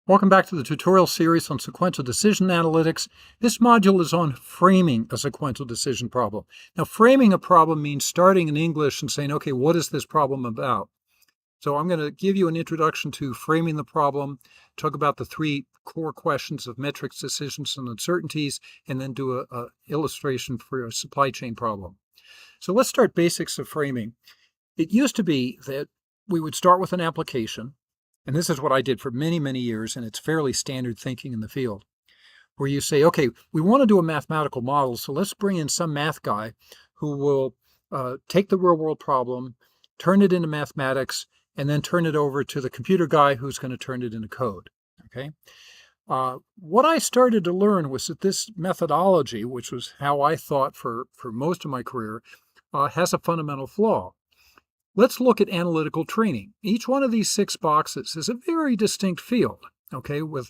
Welcome back to the tutorial series on sequential decision analytics. This module is on framing a sequential decision problem. Now, framing a problem means starting in English and saying, okay, what is this problem about? So I'm going to give you an introduction to framing the problem, talk about the three core questions of metrics, decisions, and uncertainties, and then do an illustration for a supply chain problem. So let's start basics of framing. It used to be that we would start with an application. And this is what I did for many, many years, and it's fairly standard thinking in the field, where you say, okay, we want to do a mathematical model, so let's bring in some math guy who will take the real-world problem, turn it into mathematics, and then turn it over to the computer guy who's going to turn it into code. Okay. What I started to learn was that this methodology, which was how I thought for most of my career, has a fundamental flaw. Let's look at analytical training. Each one of these 6 boxes is a very distinct field, okay, with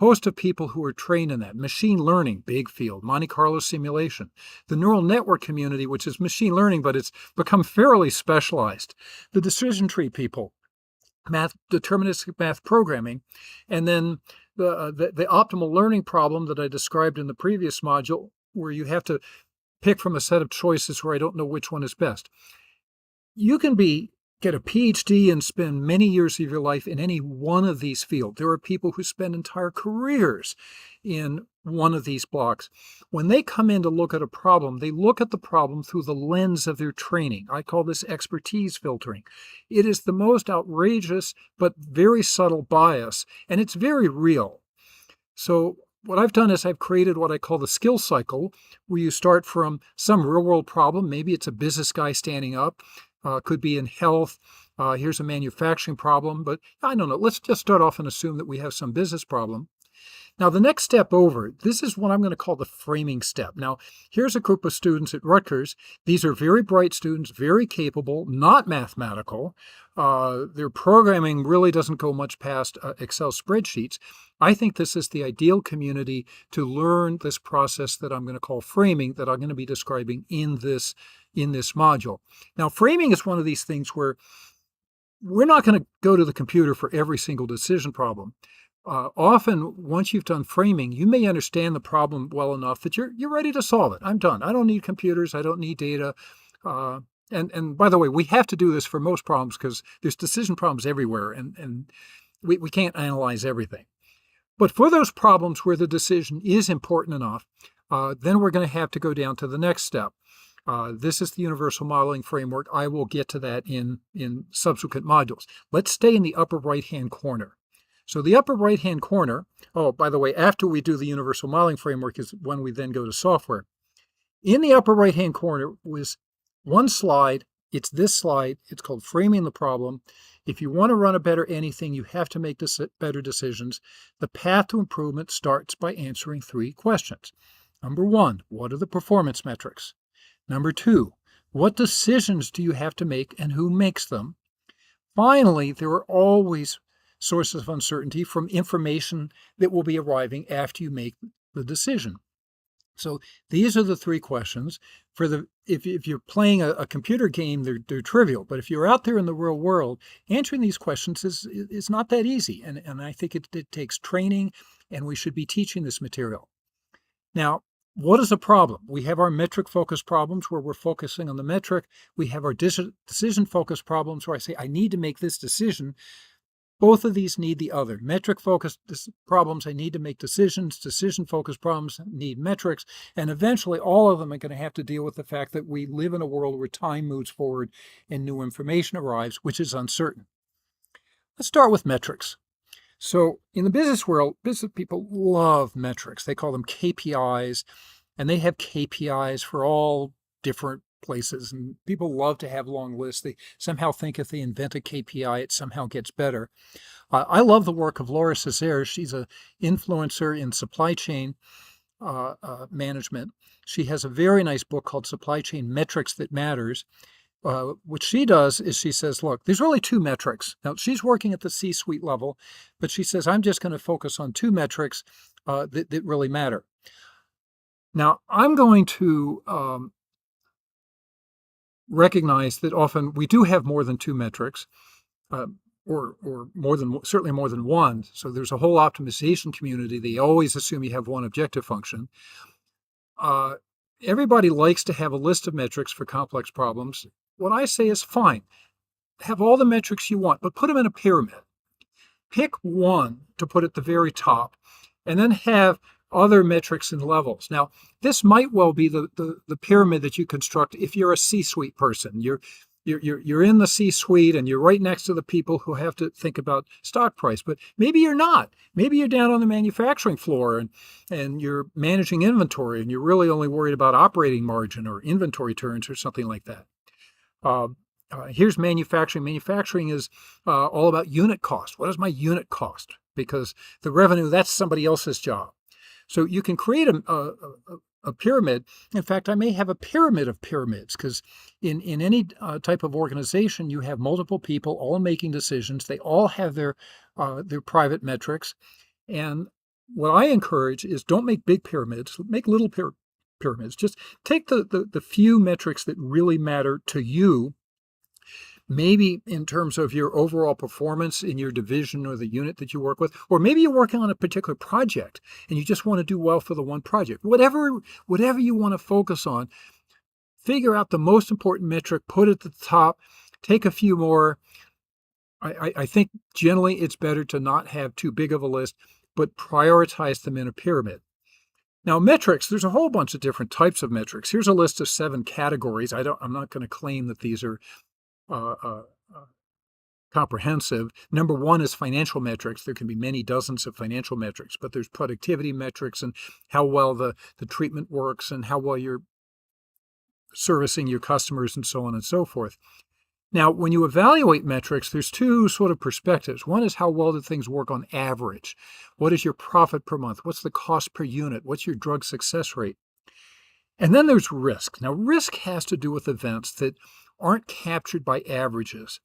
a host of people who are trained in that. Machine learning, big field. Monte Carlo simulation. The neural network community, which is machine learning, but it's become fairly specialized. The decision tree people, deterministic math programming, and then the optimal learning problem that I described in the previous module, where you have to pick from a set of choices where I don't know which one is best. You can get a PhD and spend many years of your life in any one of these fields. There are people who spend entire careers in one of these blocks. When they come in to look at a problem, they look at the problem through the lens of their training. I call this expertise filtering. It is the most outrageous but very subtle bias, and it's very real. So what I've done is I've created what I call the skill cycle, where you start from some real-world problem. Maybe it's a business guy standing up. Could be in health. Here's a manufacturing problem, but I don't know. Let's just start off and assume that we have some business problem. Now, the next step over, this is what I'm going to call the framing step. Now, here's a group of students at Rutgers. These are very bright students, very capable, not mathematical. Their programming really doesn't go much past Excel spreadsheets. I think this is the ideal community to learn this process that I'm going to call framing, that I'm going to be describing in this module. Now, framing is one of these things where we're not going to go to the computer for every single decision problem. Often, once you've done framing, you may understand the problem well enough that you're ready to solve it. I'm done. I don't need computers. I don't need data. And by the way, we have to do this for most problems because there's decision problems everywhere, and we can't analyze everything. But for those problems where the decision is important enough, then we're going to have to go down to the next step. This is the universal modeling framework. I will get to that in subsequent modules. Let's stay in the upper right-hand corner. So the upper right-hand corner, oh, by the way, after we do the universal modeling framework is when we then go to software. In the upper right-hand corner was one slide. It's this slide. It's called Framing the Problem. If you want to run a better anything, you have to make better decisions. The path to improvement starts by answering 3 questions. Number 1, what are the performance metrics? Number 2, what decisions do you have to make and who makes them? Finally, there are always sources of uncertainty from information that will be arriving after you make the decision. So these are the 3 questions. If you're playing a computer game, they're trivial. But if you're out there in the real world, answering these questions is not that easy. And I think it takes training, and we should be teaching this material. Now, what is a problem? We have our metric-focused problems where we're focusing on the metric. We have our decision-focused problems where I say, I need to make this decision. Both of these need the other. Metric-focused problems, I need to make decisions. Decision-focused problems need metrics. And eventually, all of them are going to have to deal with the fact that we live in a world where time moves forward and new information arrives, which is uncertain. Let's start with metrics. So in the business world, business people love metrics. They call them KPIs, and they have KPIs for all different places. And people love to have long lists. They somehow think if they invent a KPI, it somehow gets better. I love the work of Laura Césaire. She's an influencer in supply chain management. She has a very nice book called Supply Chain Metrics That Matters. What she does is she says, look, there's really 2 metrics. Now, she's working at the C-suite level, but she says, I'm just going to focus on 2 metrics that really matter. Now, I'm going to recognize that often we do have more than 2 metrics. or certainly more than one. So there's a whole optimization community. They always assume you have one objective function. Uh, Everybody likes to have a list of metrics for complex problems. What I say is fine, have all the metrics you want, but put them in a pyramid. Pick one to put at the very top, and then have other metrics and levels. Now, this might well be the pyramid that you construct if you're a C-suite person. You're in the C-suite and you're right next to the people who have to think about stock price. But maybe you're not. Maybe you're down on the manufacturing floor and you're managing inventory and you're really only worried about operating margin or inventory turns or something like that. Here's manufacturing. Manufacturing is all about unit cost. What is my unit cost? Because the revenue, that's somebody else's job. So you can create a pyramid. In fact, I may have a pyramid of pyramids because in any type of organization, you have multiple people all making decisions. They all have their private metrics. And what I encourage is don't make big pyramids, make little pyramids. Just take the few metrics that really matter to you. Maybe in terms of your overall performance in your division or the unit that you work with, or maybe you're working on a particular project and you just want to do well for the one project. Whatever you want to focus on, figure out the most important metric, put it at the top, take a few more. I think generally it's better to not have too big of a list, but prioritize them in a pyramid. Now, metrics, there's a whole bunch of different types of metrics. Here's a list of 7 categories. I'm not going to claim that these are comprehensive. Number 1 is financial metrics. There can be many dozens of financial metrics, but there's productivity metrics and how well the treatment works and how well you're servicing your customers and so on and so forth. Now, when you evaluate metrics, there's 2 sort of perspectives. One is how well do things work on average? What is your profit per month? What's the cost per unit? What's your drug success rate? And then there's risk. Now, risk has to do with events that aren't captured by averages.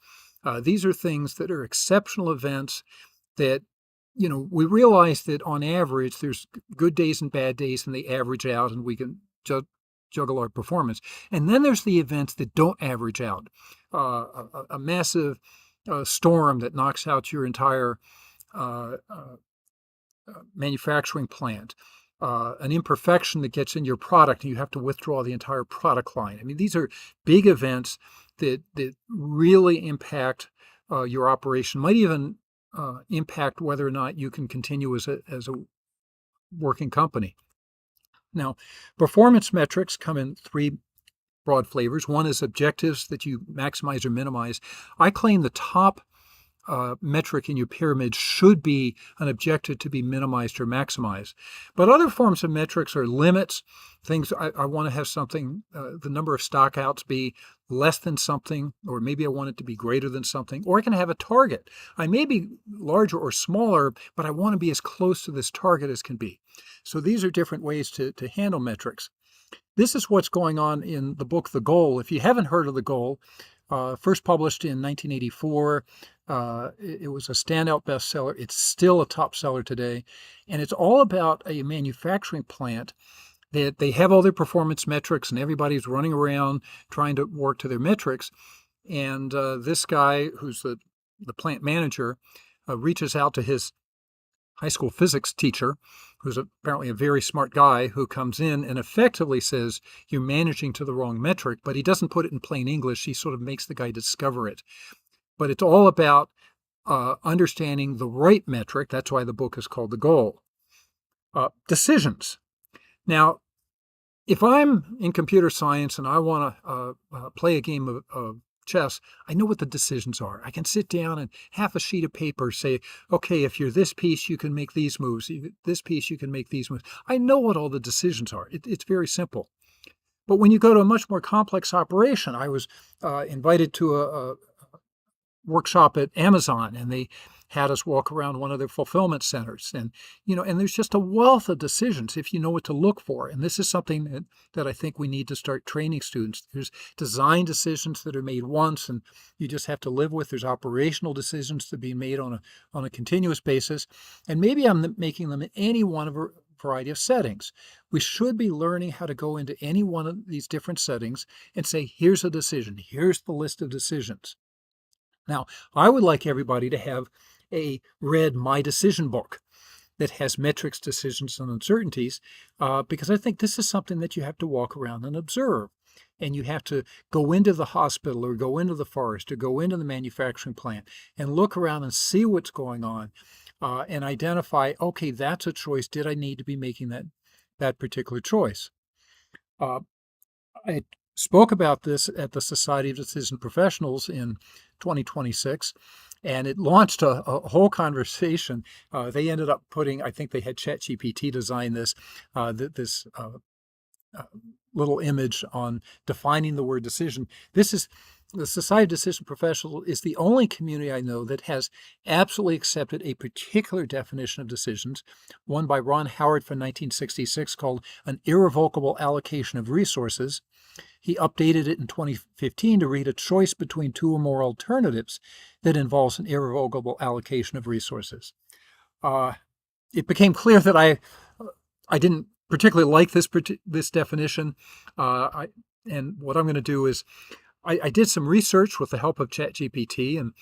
These are things that are exceptional events that, we realize that on average, there's good days and bad days, and they average out, and we can juggle our performance. And then there's the events that don't average out. A massive storm that knocks out your entire manufacturing plant. An imperfection that gets in your product and you have to withdraw the entire product line. I mean, these are big events that really impact your operation, might even impact whether or not you can continue as a working company. Now, performance metrics come in 3 broad flavors. One is objectives that you maximize or minimize. I claim the top metric in your pyramid should be an objective to be minimized or maximized. But other forms of metrics are limits. Things I want to have something, the number of stockouts be less than something, or maybe I want it to be greater than something, or I can have a target. I may be larger or smaller, but I want to be as close to this target as can be. So these are different ways to handle metrics. This is what's going on in the book, The Goal. If you haven't heard of The Goal, first published in 1984, it was a standout bestseller. It's still a top seller today. And it's all about a manufacturing plant that they have all their performance metrics and everybody's running around trying to work to their metrics. And this guy, who's the plant manager, reaches out to his high school physics teacher, who's apparently a very smart guy, who comes in and effectively says, you're managing to the wrong metric, but he doesn't put it in plain English. He sort of makes the guy discover it. But it's all about understanding the right metric. That's why the book is called The Goal. Decisions. Now, if I'm in computer science and I want to play a game of chess, I know what the decisions are. I can sit down and half a sheet of paper say, okay, if you're this piece, you can make these moves. This piece, you can make these moves. I know what all the decisions are. It's very simple. But when you go to a much more complex operation, I was invited to a workshop at Amazon, and they had us walk around one of their fulfillment centers. And, and there's just a wealth of decisions if you know what to look for. And this is something that I think we need to start training students. There's design decisions that are made once and you just have to live with. There's operational decisions to be made on a continuous basis. And maybe I'm making them in any one of a variety of settings. We should be learning how to go into any one of these different settings and say, here's a decision. Here's the list of decisions. Now, I would like everybody to have read my decision book that has metrics, decisions, and uncertainties, because I think this is something that you have to walk around and observe. And you have to go into the hospital or go into the forest or go into the manufacturing plant and look around and see what's going on, and identify, okay, that's a choice. Did I need to be making that particular choice? I spoke about this at the Society of Decision Professionals in 2026, and it launched a whole conversation. They ended up putting, I think they had ChatGPT design this, this little image on defining the word decision. This is the Society of Decision Professionals is the only community I know that has absolutely accepted a particular definition of decisions, one by Ron Howard from 1966 called an irrevocable allocation of resources. He updated it in 2015 to read a choice between two or more alternatives that involves an irrevocable allocation of resources. It became clear that I didn't particularly like this definition, and what I'm going to do is I did some research with the help of ChatGPT, and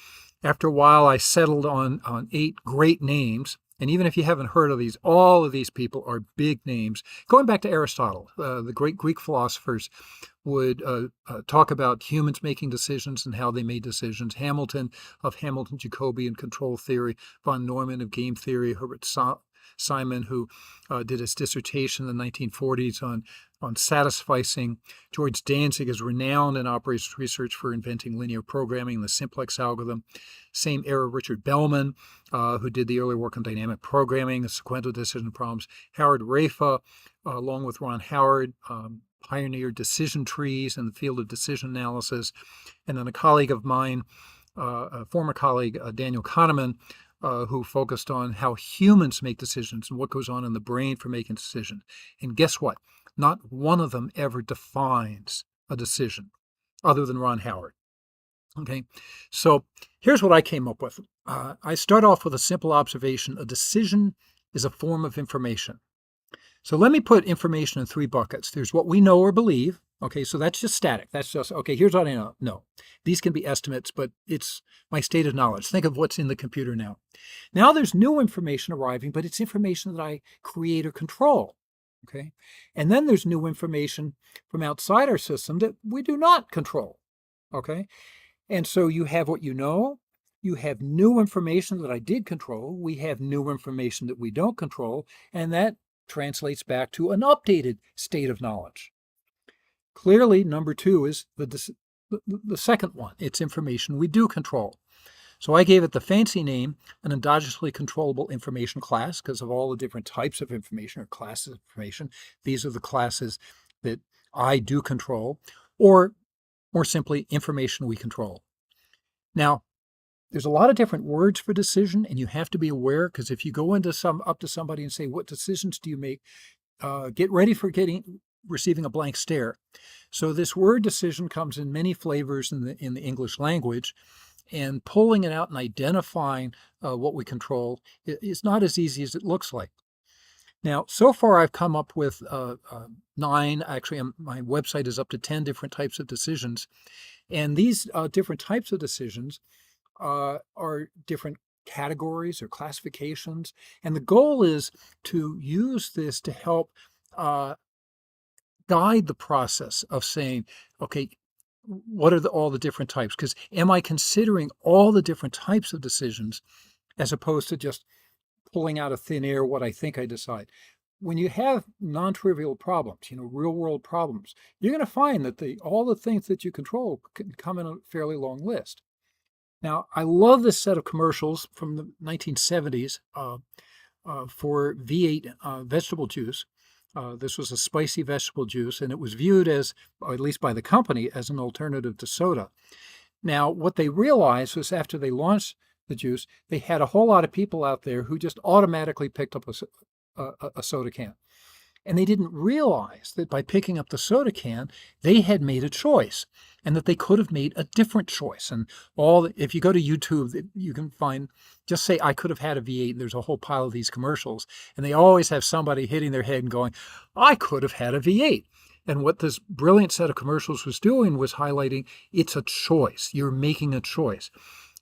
after a while I settled on 8 great names. And even if you haven't heard of these, all of these people are big names. Going back to Aristotle, the great Greek philosophers would talk about humans making decisions and how they made decisions. Hamilton of Hamilton-Jacobian control theory, von Neumann of game theory, Herbert Simon, who did his dissertation in the 1940s on satisficing. George Danzig is renowned in operations research for inventing linear programming, the simplex algorithm. Same era, Richard Bellman, who did the early work on dynamic programming, the sequential decision problems. Howard Rafa, along with Ron Howard, pioneered decision trees in the field of decision analysis. And then a colleague of mine, a former colleague, Daniel Kahneman, who focused on how humans make decisions and what goes on in the brain for making decisions. And guess what? Not one of them ever defines a decision other than Ron Howard. Okay, so here's what I came up with. I start off with a simple observation. A decision is a form of information. So let me put information in 3 buckets. There's what we know or believe. Okay, so that's just static. That's just, okay, here's what I know. No, these can be estimates, but it's my state of knowledge. Think of what's in the computer now. Now there's new information arriving, but it's information that I create or control. Okay, and then there's new information from outside our system that we do not control. Okay, and so you have what you know, you have new information that I did control, we have new information that we don't control, and that translates back to an updated state of knowledge. Clearly, number 2 is the second one. It's information we do control. So I gave it the fancy name, an endogenously controllable information class, because of all the different types of information or classes of information. These are the classes that I do control, or more simply, information we control. Now, there's a lot of different words for decision, and you have to be aware, because if you go up to somebody and say, what decisions do you make? Get ready for receiving a blank stare. So this word decision comes in many flavors in the English language, and pulling it out and identifying what we control is not as easy as it looks like. Now, so far I've come up with 9, actually my website is up to 10 different types of decisions, and these different types of decisions are different categories or classifications, and the goal is to use this to help guide the process of saying, okay, what are all the different types? Because am I considering all the different types of decisions as opposed to just pulling out of thin air what I think I decide? When you have non-trivial problems, real-world problems, you're going to find that all the things that you control can come in a fairly long list. Now, I love this set of commercials from the 1970s for V8 vegetable juice. This was a spicy vegetable juice, and it was viewed as, or at least by the company, as an alternative to soda. Now, what they realized was after they launched the juice, they had a whole lot of people out there who just automatically picked up a soda can. And they didn't realize that by picking up the soda can, they had made a choice, and that they could have made a different choice. And if you go to YouTube, you can find, just say, I could have had a V8, and there's a whole pile of these commercials. And they always have somebody hitting their head and going, I could have had a V8. And what this brilliant set of commercials was doing was highlighting it's a choice. You're making a choice.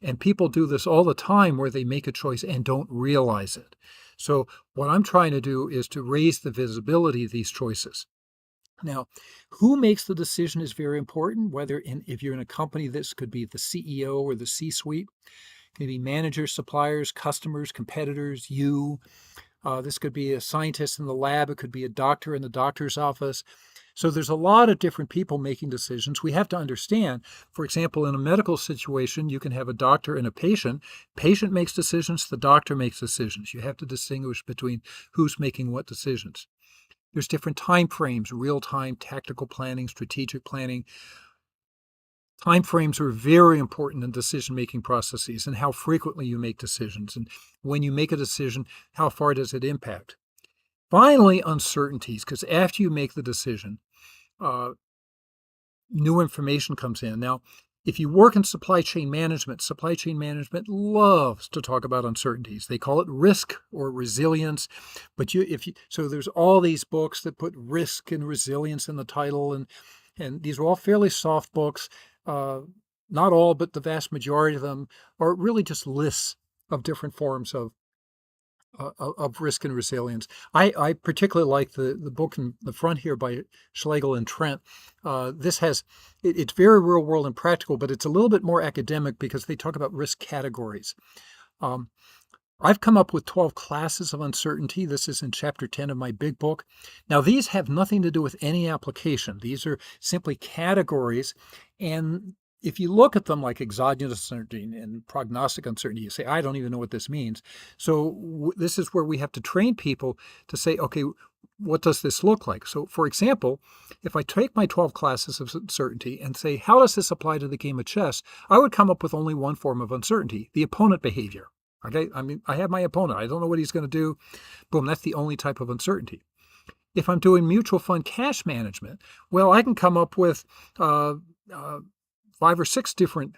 And people do this all the time where they make a choice and don't realize it. So what I'm trying to do is to raise the visibility of these choices. Now, who makes the decision is very important, if you're in a company, this could be the CEO or the C-suite. It could be managers, suppliers, customers, competitors, you. This could be a scientist in the lab. It could be a doctor in the doctor's office. So there's a lot of different people making decisions. We have to understand, for example, in a medical situation, you can have a doctor and a patient. Patient makes decisions, the doctor makes decisions. You have to distinguish between who's making what decisions. There's different time frames, real-time, tactical planning, strategic planning. Time frames are very important in decision-making processes and how frequently you make decisions. And when you make a decision, how far does it impact? Finally, uncertainties, because after you make the decision, new information comes in. Now, if you work in supply chain management loves to talk about uncertainties. They call it risk or resilience. But so there's all these books that put risk and resilience in the title, and these are all fairly soft books. Not all, but the vast majority of them are really just lists of different forms of risk and resilience. I particularly like the book in the front here by Schlegel and Trent. It's very real world and practical, but it's a little bit more academic because they talk about risk categories. I've come up with 12 classes of uncertainty. This is in chapter 10 of my big book. Now, these have nothing to do with any application. These are simply categories. And if you look at them like exogenous uncertainty and prognostic uncertainty, you say, I don't even know what this means. So this is where we have to train people to say, okay, what does this look like? So, for example, if I take my 12 classes of uncertainty and say, how does this apply to the game of chess? I would come up with only one form of uncertainty, the opponent behavior. Okay, I mean, I have my opponent. I don't know what he's going to do. Boom, that's the only type of uncertainty. If I'm doing mutual fund cash management, well, I can come up with 5 or 6 different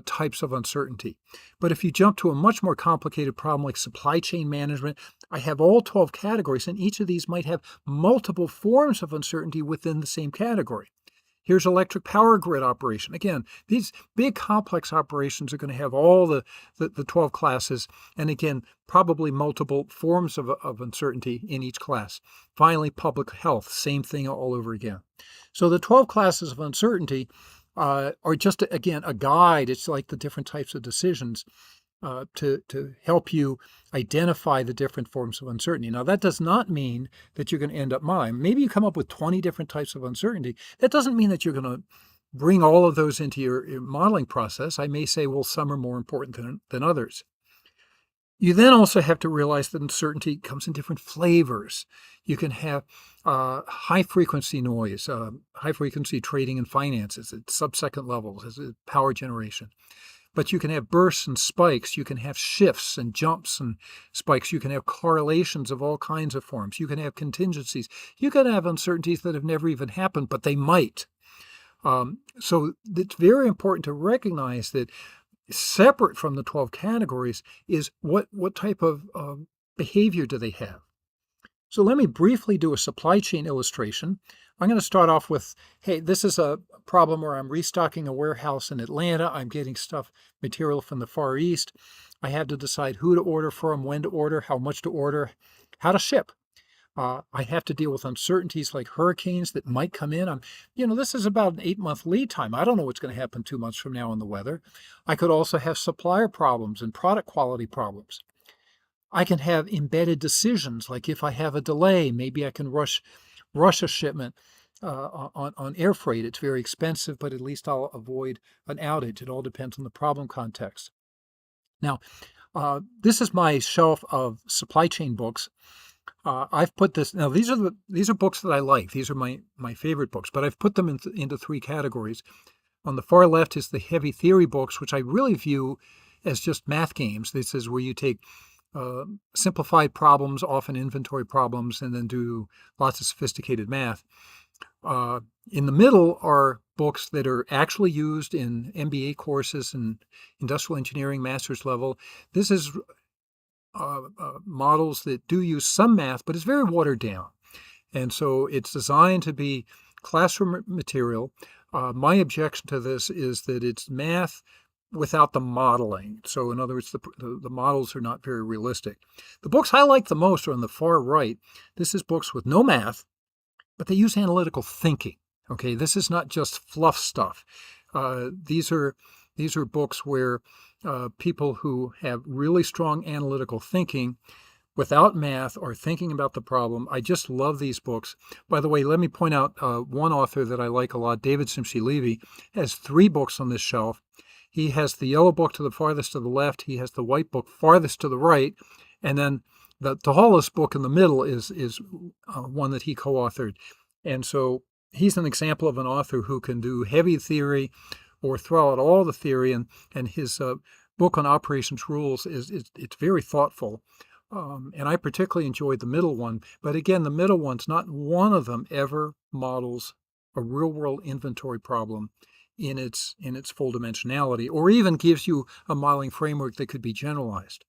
types of uncertainty. But if you jump to a much more complicated problem like supply chain management, I have all 12 categories, and each of these might have multiple forms of uncertainty within the same category. Here's electric power grid operation. Again, these big complex operations are going to have all the 12 classes, and again, probably multiple forms of uncertainty in each class. Finally, public health, same thing all over again. So the 12 classes of uncertainty are just, again, a guide. It's like the different types of decisions to help you identify the different forms of uncertainty. Now, that does not mean that you're going to end up modeling. Maybe you come up with 20 different types of uncertainty. That doesn't mean that you're going to bring all of those into your modeling process. I may say, well, some are more important than others. You then also have to realize that uncertainty comes in different flavors. You can have high-frequency noise, high-frequency trading and finances at sub-second levels, as power generation. But you can have bursts and spikes. You can have shifts and jumps and spikes. You can have correlations of all kinds of forms. You can have contingencies. You can have uncertainties that have never even happened, but they might. So it's very important to recognize that separate from the 12 categories is what type of behavior do they have. So let me briefly do a supply chain illustration. I'm going to start off with, hey, this is a problem where I'm restocking a warehouse in Atlanta. I'm getting material from the Far East. I had to decide who to order from, when to order, how much to order, how to ship. I have to deal with uncertainties like hurricanes that might come in. This is about an 8-month lead time. I don't know what's going to happen 2 months from now in the weather. I could also have supplier problems and product quality problems. I can have embedded decisions, like if I have a delay, maybe I can rush a shipment on air freight. It's very expensive, but at least I'll avoid an outage. It all depends on the problem context. Now, this is my shelf of supply chain books. I've put this now. These are books that I like. These are my favorite books, but I've put them into 3 categories. On the far left is the heavy theory books, which I really view as just math games. This is where you take simplified problems, often inventory problems, and then do lots of sophisticated math. In the middle are books that are actually used in MBA courses and industrial engineering master's level. This is models that do use some math, but it's very watered down. And so it's designed to be classroom material. My objection to this is that it's math without the modeling. So in other words, the models are not very realistic. The books I like the most are on the far right. This is books with no math, but they use analytical thinking. Okay, this is not just fluff stuff. These are books where people who have really strong analytical thinking without math are thinking about the problem. I just love these books. By the way, let me point out one author that I like a lot, David Simshi-Levy, has 3 books on this shelf. He has the yellow book to the farthest to the left. He has the white book farthest to the right. And then the tallest book in the middle is one that he co-authored. And so he's an example of an author who can do heavy theory or throw out all the theory. And his book on operations rules it's very thoughtful. And I particularly enjoyed the middle one. But again, the middle one's not one of them ever models a real-world inventory problem in its full dimensionality, or even gives you a modeling framework that could be generalized.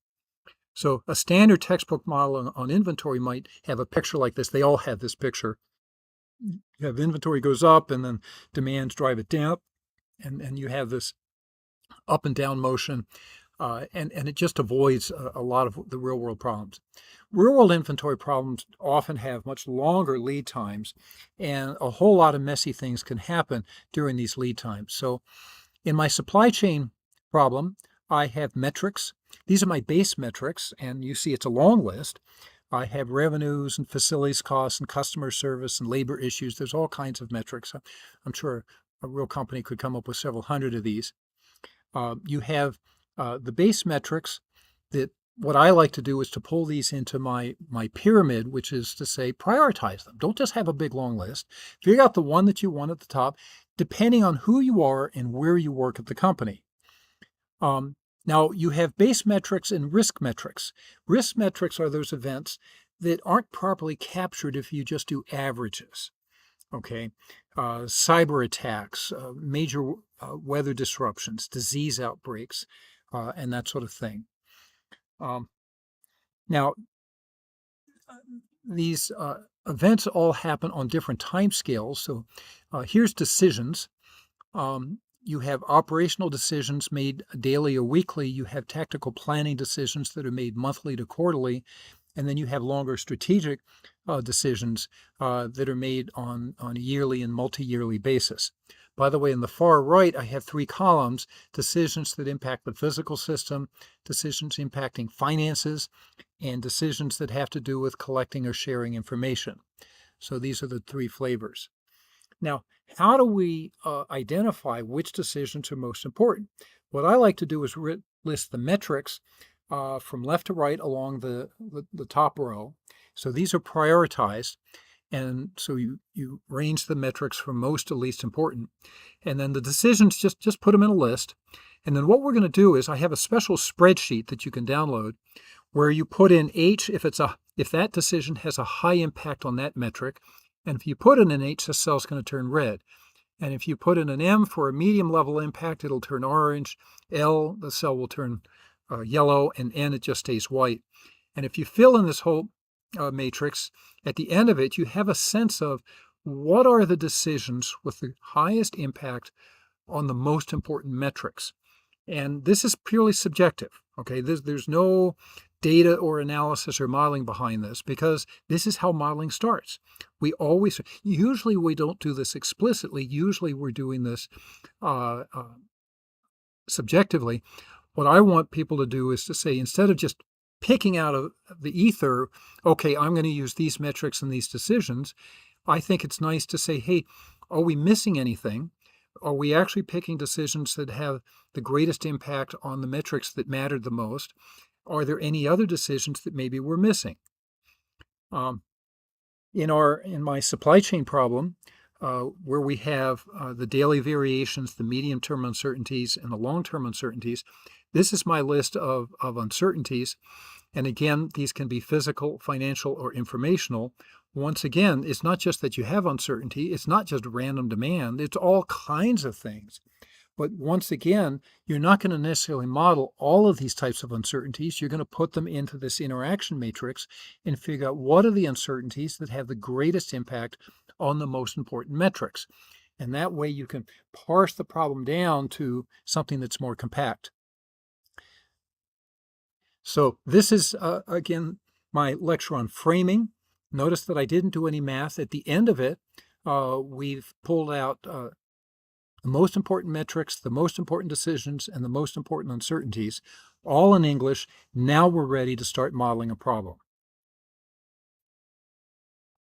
So a standard textbook model on inventory might have a picture like this. They all have this picture. You have inventory goes up, and then demands drive it down, and you have this up and down motion. And it just avoids a lot of the real-world problems. Real-world inventory problems often have much longer lead times, and a whole lot of messy things can happen during these lead times. So in my supply chain problem, I have metrics. These are my base metrics, and you see it's a long list. I have revenues and facilities costs and customer service and labor issues. There's all kinds of metrics. I'm sure a real company could come up with several hundred of these. You have the base metrics that what I like to do is to pull these into my pyramid, which is to say prioritize them. Don't just have a big long list. Figure out the one that you want at the top, depending on who you are and where you work at the company. Now, you have base metrics and risk metrics. Risk metrics are those events that aren't properly captured if you just do averages. Okay, cyber attacks, major weather disruptions, disease outbreaks, and that sort of thing. Now, these events all happen on different time scales. So here's decisions. You have operational decisions made daily or weekly. You have tactical planning decisions that are made monthly to quarterly. And then you have longer strategic decisions that are made on a yearly and multi-yearly basis. By the way, in the far right, I have 3 columns: decisions that impact the physical system, decisions impacting finances, and decisions that have to do with collecting or sharing information. So these are the 3 flavors. Now, how do we identify which decisions are most important? What I like to do is list the metrics from left to right along the top row. So these are prioritized. And so you range the metrics from most to least important. And then the decisions, just put them in a list. And then what we're going to do is I have a special spreadsheet that you can download where you put in H if that decision has a high impact on that metric. And if you put in an H, the cell's going to turn red. And if you put in an M for a medium level impact, it'll turn orange. L, the cell will turn yellow, and N, it just stays white. And if you fill in this whole matrix, at the end of it, you have a sense of what are the decisions with the highest impact on the most important metrics. And this is purely subjective. Okay, there's no data or analysis or modeling behind this, because this is how modeling starts. Usually we don't do this explicitly. Usually we're doing this subjectively. What I want people to do is to say, instead of just picking out of the ether, okay, I'm going to use these metrics and these decisions, I think it's nice to say, hey, are we missing anything? Are we actually picking decisions that have the greatest impact on the metrics that mattered the most? Are there any other decisions that maybe we're missing? In my supply chain problem, where we have the daily variations, the medium-term uncertainties, and the long-term uncertainties, this is my list of uncertainties. And again, these can be physical, financial, or informational. Once again, it's not just that you have uncertainty. It's not just random demand. It's all kinds of things. But once again, you're not going to necessarily model all of these types of uncertainties. You're going to put them into this interaction matrix and figure out what are the uncertainties that have the greatest impact on the most important metrics. And that way you can parse the problem down to something that's more compact. So this is, again, my lecture on framing. Notice that I didn't do any math. At the end of it, we've pulled out the most important metrics, the most important decisions, and the most important uncertainties, all in English. Now we're ready to start modeling a problem.